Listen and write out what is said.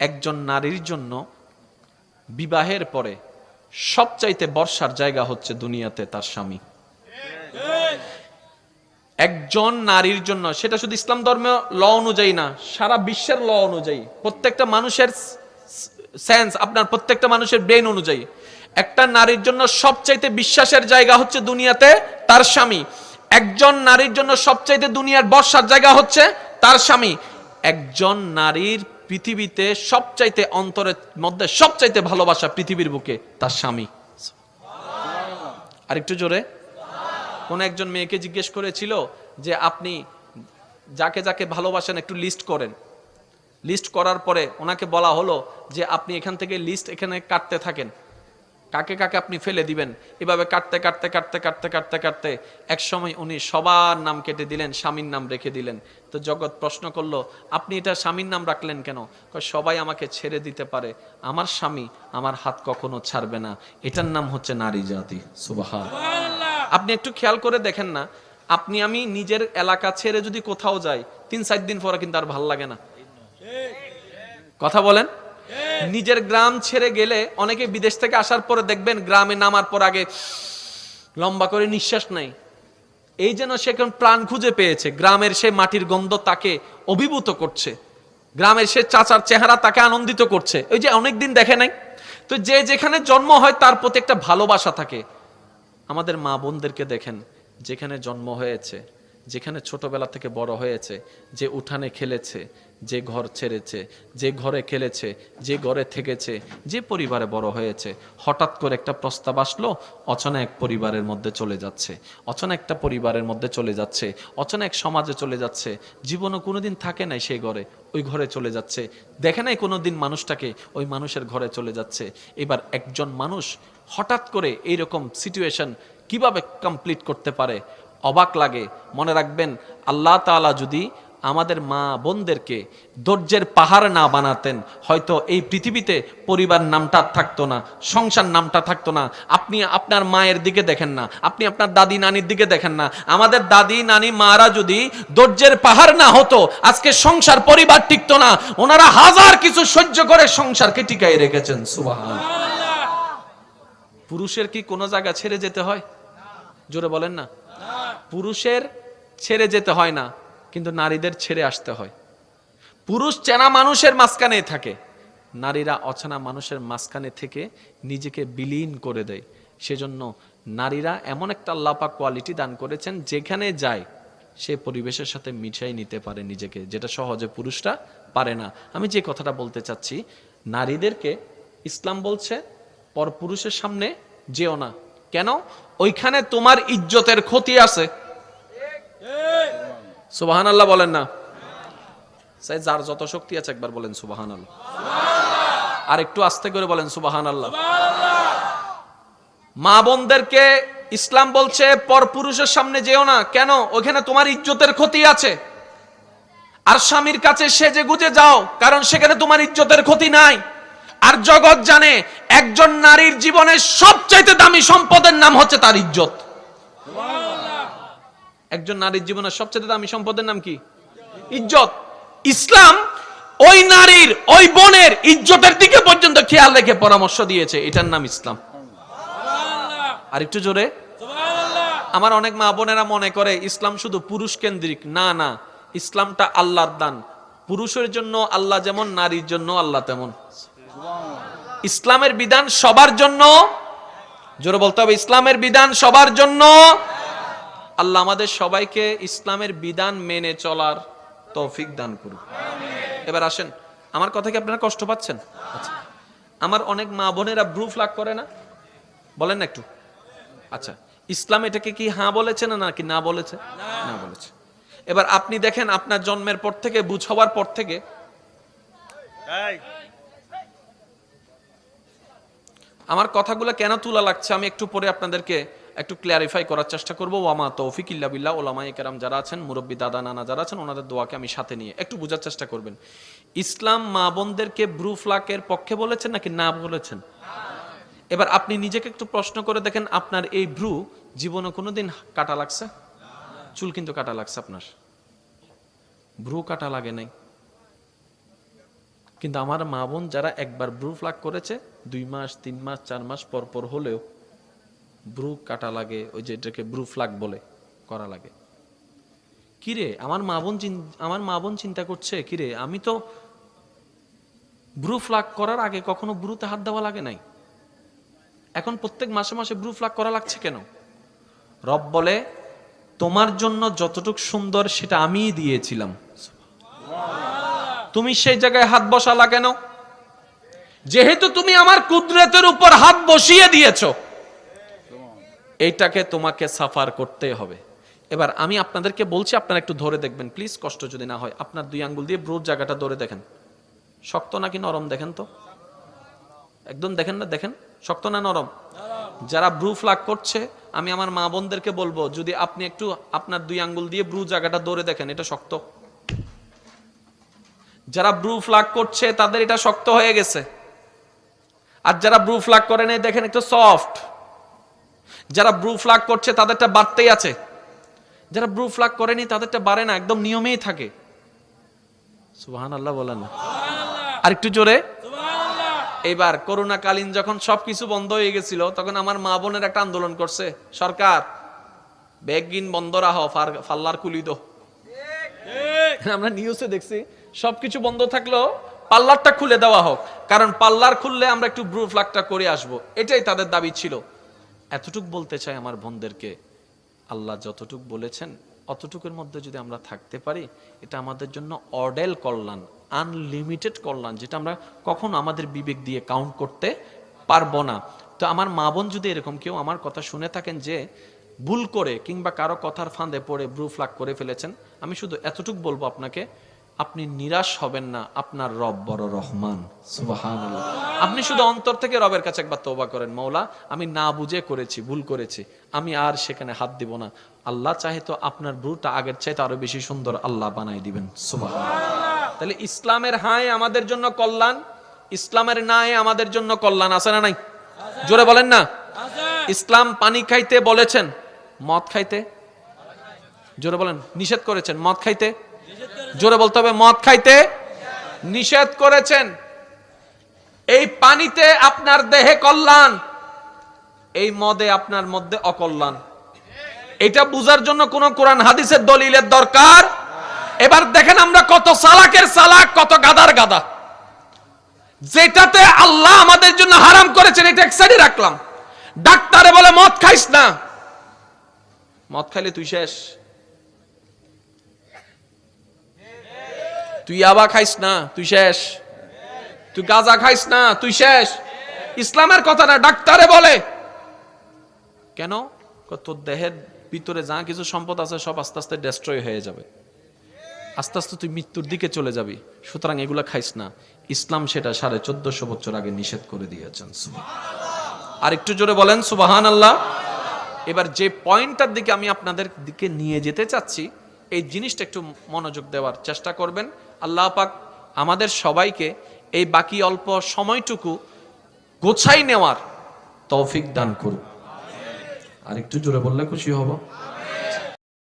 একজন নারীর জন্য বিবাহের পরে সবচাইতে বর্ষার জায়গা হচ্ছে দুনিয়াতে তার স্বামী। একজন নারীর জন্য, সেটা শুধু ইসলাম ধর্মীয় ল অনুযায়ী না, সারা বিশ্বের ল অনুযায়ী, প্রত্যেকটা মানুষের সেন্স, আপনার প্রত্যেকটা মানুষের ব্রেন অনুযায়ী, একটা নারীর জন্য সবচাইতে বিশ্বাসের জায়গা হচ্ছে দুনিয়াতে তার স্বামী। একজন নারীর জন্য সবচাইতে দুনিয়ার বর্ষার জায়গা হচ্ছে তার স্বামী। একজন নারীর পৃথিবীতে সবচাইতে অন্তরের মধ্যে সবচাইতে ভালোবাসা পৃথিবীর বুকে তার স্বামী। আরেকটু জোরে। কোন একজন মেয়েকে জিজ্ঞেস করেছিল যে আপনি যাকে যাকে ভালোবাসেন একটু লিস্ট করেন। লিস্ট করার পরে ওনাকে বলা হলো যে আপনি এখান থেকে লিস্ট এখানে কাটতে থাকেন, কাকে কাকে আপনি ফেলে দিবেন। এভাবে কাটতে কাটতে কাটতে কাটতে কাটতে কাটতে এক সময় উনি সবার নাম কেটে দিলেন, স্বামীর নাম রেখে দিলেন। তো জগৎ প্রশ্ন করলো, আপনি এটা স্বামীর নাম রাখলেন কেন? সবাই আমাকে ছেড়ে দিতে পারে, আমার স্বামী আমার হাত কখনো ছাড়বে না, এটার নাম হচ্ছে নারী জাতি। সুবহানাল্লাহ। আপনি একটু খেয়াল করে দেখেন না, আপনি আমি নিজের এলাকা ছেড়ে যদি কোথাও যাই, 3-4 দিন পরে কিন্তু আর ভাল লাগে না। কথা বলেন। নিজের গ্রাম ছেড়ে গেলে, অনেকে বিদেশ থেকে আসার পরে দেখবেন গ্রামে নামার পর আগে লম্বা করে নিঃশ্বাস নেয়, এই যেন সে কোন প্রাণ খুঁজে পেয়েছে। গ্রামের সে মাটির গন্ধ তাকে অভিভূত করছে, গ্রামের সে চাচার চেহারা তাকে আনন্দিত করছে। ওই যে অনেকদিন দেখে নাই, তো যে যেখানে জন্ম হয় তার প্রতি একটা ভালোবাসা থাকে। আমাদের মা বোনদেরকে দেখেন, যেখানে জন্ম হয়েছে, যেখানে ছোটবেলা থেকে বড় হয়েছে, যে উঠানে খেলেছে, যে ঘর ছেড়েছে, যে ঘরে খেলেছে, যে ঘরে থেকেছে, যে পরিবারে বড় হয়েছে, হঠাৎ করে একটা প্রস্তাব আসলো, অচেনা এক পরিবারের মধ্যে চলে যাচ্ছে, অচেনা একটা পরিবারের মধ্যে চলে যাচ্ছে, অচেনা এক সমাজে চলে যাচ্ছে। জীবনও কোনোদিন থাকে নাই সেই ঘরে, ওই ঘরে চলে যাচ্ছে। দেখে নাই কোনোদিন মানুষটাকে, ওই মানুষের ঘরে চলে যাচ্ছে। এবার একজন মানুষ হঠাৎ করে এইরকম সিচুয়েশন কিভাবে কমপ্লিট করতে পারে, অবাক লাগে। মনে রাখবেন, আল্লাহ তাআলা যদি আমাদের মা বোনদেরকে ধৈর্যের পাহাড় না বানাতেন, হয়তো এই পৃথিবীতে পরিবার নামটা থাকতো না, সংসার নামটা থাকতো না। আপনি আপনার মায়ের দিকে দেখেন না, আপনি আপনার দাদি নানির দিকে দেখেন না। আমাদের দাদি নানি মারা যদি ধৈর্যের পাহাড় না হতো, আজকে সংসার পরিবার টিকতো না। ওনারা হাজার কিছু সহ্য করে সংসারকে টিকাই রেখেছেন। সুবহানাল্লাহ। পুরুষের কি কোনো জায়গা ছেড়ে যেতে হয়? জোরে বলেন না। পুরুষের ছেড়ে যেতে হয় না, কিন্তু নারীদের ছেড়ে আসতে হয়। পুরুষ চেনা মানুষের মাঝখানে থাকে, নারীরা অচেনা মানুষের মাঝখানে থেকে নিজেকে বিলীন করে দেয়। সেজন্য নারীরা এমন একটা আল্লাহ পাক কোয়ালিটি দান করেছেন, যেখানে যায় সে পরিবেশের সাথে মিশাই নিতে পারে নিজেকে, যেটা সহজে পুরুষরা পারে না। আমি যে কথাটা বলতে চাচ্ছি, নারীদেরকে ইসলাম বলছে পরপুরুষের সামনে যেও না। কেন? ওইখানে তোমার ইজ্জতের ক্ষতি আছে। সুবহানাল্লাহ বলেন না। যার যত শক্তি আছে একবার বলেন সুবহানাল্লাহ। আর একটু আস্তে করে বলেন সুবহানাল্লাহ। মা বোনদেরকে ইসলাম বলছে পরপুরুষের সামনে যেও না। কেন? ওখানে তোমার ইজ্জতের ক্ষতি আছে। আর স্বামীর কাছে সেজে গুজে যাও, কারণ সেখানে তোমার ইজ্জতের ক্ষতি নাই। আর জগৎ জানে একজন নারীর জীবনের সবচাইতে দামি সম্পদের নাম হচ্ছে তার ইজ্জত। একজন নারীর জীবনের সবচেয়ে দামি সম্পদের নাম কি? ইজ্জত। ইসলাম ওই নারীর, ওই বোনের ইজ্জতের দিকে পর্যন্ত খেয়াল রেখে পরামর্শ দিয়েছে, এটার নাম ইসলাম। আর একটু জোরে। আমার অনেক মা বোনেরা মনে করে ইসলাম শুধু পুরুষ কেন্দ্রিক। না না, ইসলামটা আল্লাহর দান। পুরুষের জন্য আল্লাহ যেমন, নারীর জন্য আল্লাহ তেমন। ইসলামের বিধান সবার জন্য। জোরে বলতে হবে, ইসলামের বিধান সবার জন্য। আল্লাহ আমাদের সবাইকে ইসলামের বিধান মেনে চলার তৌফিক দান করুন। এবার আসেন, আমার কথা কি আপনারা কষ্ট পাচ্ছেন? আচ্ছা, আমার অনেক মা বোনেরা ব্রু ফ্লাগ করে না, বলেন না একটু। আচ্ছা, ইসলাম এটাকে কি হ্যাঁ বলেছে না নাকি না বলেছে? না বলেছে। এবার আপনি দেখেন, আপনার জন্মের পর থেকে, বুঝ হওয়ার পর থেকে, আমার কথাগুলো কেন তুলা লাগছে আমি একটু পরে আপনাদেরকে একটু ক্লিয়ারিফাই করার চেষ্টা করবো। ওয়ামা তৌফিক ইল্লা বিল্লাহ। ওলামায়ে কেরাম যারা আছেন, মুরব্বী দাদা নানা যারা আছেন, ওনাদের দোয়াকে আমি সাথে নিয়ে একটু বোঝার চেষ্টা করবেন। ইসলাম মা বোনদেরকে ব্রু ফ্লাকের পক্ষে বলেছেন নাকি না বলেছেন? এবার আপনি নিজেকে একটু প্রশ্ন করে দেখেন, আপনার এই ব্রু জীবনে কোনোদিন কাটা লাগছে? চুল কিন্তু কাটা লাগছে, আপনার ব্রু কাটা লাগে নাই। কিন্তু আমার মা বোন যারা একবার ব্রু প্লাক করেছে 2 মাস 3 মাস 4 মাস পর পর হলেও ব্রু কাটা লাগে, ওই যে এটাকে ব্রু প্লাক বলে, করা লাগে। কিরে আমার মা বোন চিন্তা করছে, কিরে আমি তো ব্রু প্লাক করার আগে কখনো ব্রুতে হাত দেওয়া লাগে নাই, এখন প্রত্যেক মাসে মাসে ব্রু প্লাক করা লাগছে কেন? রব বলে তোমার জন্য যতটুকু সুন্দর সেটা আমিই দিয়েছিলাম, তুমি সেই জায়গায় হাত বসালা কেন? যেহেতু তুমি আমার কুদরতের উপর হাত বসিয়ে দিয়েছো, এইটাকে তোমাকে সাফার করতে হবে। এবার আমি আপনাদেরকে বলছি, আপনারা একটু ধরে দেখবেন প্লিজ, কষ্ট যদি না হয়। আপনার 2 আঙ্গুল দিয়ে ব্রুর জায়গাটা ধরে দেখেন, শক্ত নাকি নরম দেখেন তো, একদম দেখেন না, দেখেন শক্ত না নরম। যারা ব্রু প্লাক করছে, আমি আমার মা বোনদেরকে বলবো, যদি আপনি একটু আপনার 2 আঙ্গুল দিয়ে ব্রু জায়গাটা ধরে দেখেন, এটা শক্ত। যারা ব্রু প্লাক করছে তাদের এটা শক্ত হয়ে গেছে, আর যারা ব্রু প্লাক করে নাই দেখেন একটু সফট। যারা ব্রু প্লাক করছে তাদেরটা বাড়তেই আছে, যারা ব্রু প্লাক করেনি তাদেরটা বাড়ে না, একদম নিয়মেই থাকে। সুবহানাল্লাহ বলেন না, আর একটু জোরে। এবার করোনা কালীন যখন সবকিছু বন্ধ হয়ে গেছিল, তখন আমার মা বোনের একটা আন্দোলন করছে, সরকার ব্যাগিন বন্ধ রাখো, ফাল্লার কুলি দো। আমরা নিউজে দেখছি সবকিছু বন্ধ থাকলো, পাল্লারটা খুলে দেওয়া হোক, কারণ পাল্লার খুললে আমরা একটু ব্রু প্লাকটা করে আসবো, এটাই তাদের দাবি ছিল। এতটুক বলতে চাই আমার বোনদেরকে, আল্লাহ যতটুক বলেছেন অতটুকুর মধ্যে যদি আমরা থাকতে পারি, এটা আমাদের জন্য অডেল কল্যাণ, আনলিমিটেড কল্যাণ, যেটা আমরা কখনো আমাদের বিবেক দিয়ে কাউন্ট করতে পারবো না। তো আমার মা বোন যদি এরকম কেউ আমার কথা শুনে থাকেন যে ভুল করে কিংবা কারো কথার ফাঁদে পড়ে ব্রু প্লাক করে ফেলেছেন, আমি শুধু এতটুক বলবো আপনাকে, আপনি নিরাশ হবেন না, আপনার রব বড় রহমান। সুবহানাল্লাহ। আপনি শুধু অন্তর থেকে রবের কাছে একবার তওবা করেন, মওলা আমি না বুঝে করেছি, ভুল করেছি, আমি আর সেখানে হাত দিব না। আল্লাহ চাহে তো আপনার ব্রুটা আগের চাইতে আরো বেশি সুন্দর আল্লাহ বানাই দিবেন। সুবহানাল্লাহ। তাহলে ইসলামের হায় আমাদের জন্য কল্যাণ, ইসলামের নাই আমাদের জন্য কল্যাণ আছে না নাই? জোরে বলেন না। ইসলাম পানি খাইতে বলেছেন, মদ খাইতে জোরে বলেন নিষেধ করেছেন, মদ খাইতে জোরে বলতে হবে, মদ খাইতে নিষেধ করেছেন। এই পানিতে আপনার দেহে কল্যাণ, এই মদে আপনার মধ্যে অকল্যাণ। এটা বুঝার জন্য কোন কোরআন হাদিসের দলিলের দরকার। এবার দেখেন আমরা কত সালাকের সালাক, কত গাদার গাদা। যেটাতে আল্লাহ আমাদের জন্য হারাম করেছেন এটা এক সাইডে রাখলাম, ডাক্তারে বলে মদ খাইস না, মদ খাইলে তুই শেষ। তুই ইয়াবা খাইস না, তুই শেষ। তুই গাঁজা খাইস না, তুই শেষ। ইসলামের কথা না, ডাক্তারে বলে। কেন? তোর দেহের ভিতরে যা কিছু সম্পদ আছে সব আস্তে আস্তে ডেস্ট্রয় হয়ে যাবে, আস্তে আস্তে তুই মৃত্যুর দিকে চলে যাবি, সুতরাং এগুলা খাইস না। ইসলাম সেটা 1450 বছর আগে নিষেধ করে দিয়েছেন। আর একটু জোরে বলেন সুবহানাল্লাহ। এবার যে পয়েন্টটার দিকে আমি আপনাদের দিকে নিয়ে যেতে চাচ্ছি, এই জিনিসটা একটু মনোযোগ দেওয়ার চেষ্টা করবেন। আল্লাহ পাক আমাদের সবাইকে এই বাকি অল্প সময়টুকু গোছাই নেওয়ার তৌফিক দান করুন। আর একটু জোরে বললে খুশি হব।